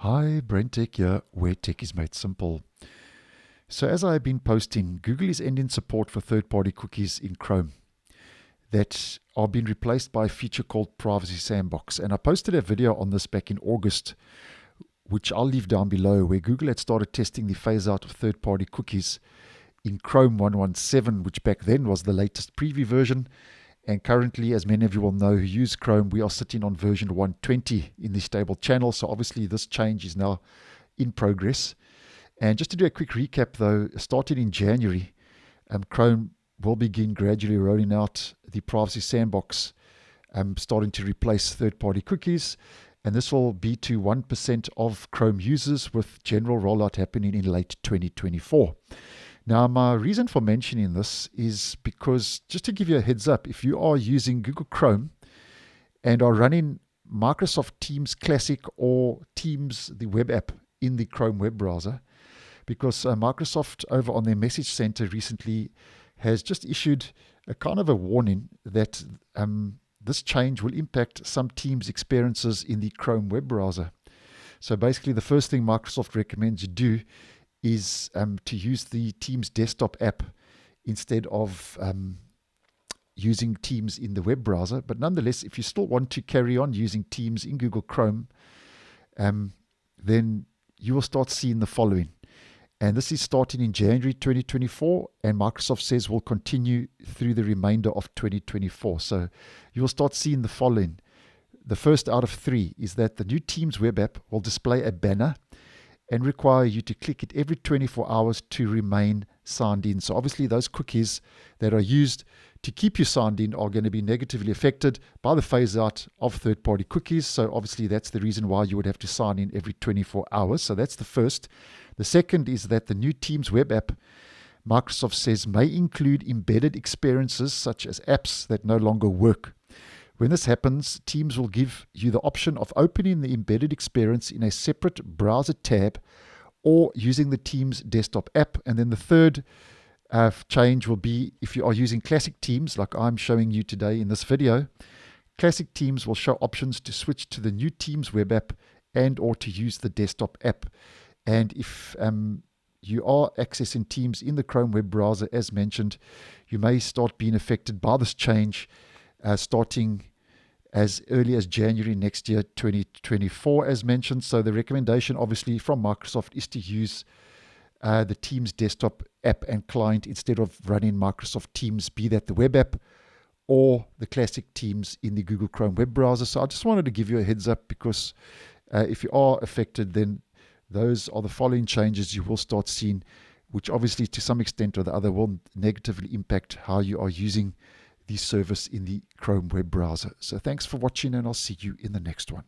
Hi, BrenTech here, where tech is made simple. So as I have been posting, Google is ending support for third-party cookies in Chrome that are being replaced by a feature called Privacy Sandbox. And I posted a video on this back in August, which I'll leave down below, where Google had started testing the phase-out of third-party cookies in Chrome 117, which back then was the latest preview version. And currently, as many of you will know who use Chrome, we are sitting on version 120 in the stable channel. So obviously this change is now in progress. And just to do a quick recap though, starting in January, Chrome will begin gradually rolling out the Privacy Sandbox, starting to replace third-party cookies. And this will be to 1% of Chrome users, with general rollout happening in late 2024. Now, my reason for mentioning this is because, just to give you a heads up, if you are using Google Chrome and are running Microsoft Teams Classic or Teams, the web app, in the Chrome web browser, because Microsoft over on their message center recently has just issued a kind of a warning that this change will impact some Teams experiences in the Chrome web browser. So basically, the first thing Microsoft recommends you do is to use the Teams desktop app instead of using Teams in the web browser. But nonetheless, if you still want to carry on using Teams in Google Chrome, then you will start seeing the following. And this is starting in January 2024, and Microsoft says will continue through the remainder of 2024. So you will start seeing the following. The first out of three is that the new Teams web app will display a banner and require you to click it every 24 hours to remain signed in. So obviously those cookies that are used to keep you signed in are going to be negatively affected by the phase out of third-party cookies. So obviously that's the reason why you would have to sign in every 24 hours. So that's the first. The second is that the new Teams web app, Microsoft says, may include embedded experiences such as apps that no longer work. When this happens, Teams will give you the option of opening the embedded experience in a separate browser tab or using the Teams desktop app. And then the third change will be if you are using classic Teams, like I'm showing you today in this video. Classic Teams will show options to switch to the new Teams web app and or to use the desktop app. And if you are accessing Teams in the Chrome web browser, as mentioned, you may start being affected by this change starting as early as January next year, 2024, as mentioned. So the recommendation, obviously, from Microsoft is to use the Teams desktop app and client instead of running Microsoft Teams, be that the web app or the classic Teams in the Google Chrome web browser. So I just wanted to give you a heads up because if you are affected, then those are the following changes you will start seeing, which obviously to some extent or the other will negatively impact how you are using the service in the Chrome web browser. So thanks for watching, and I'll see you in the next one.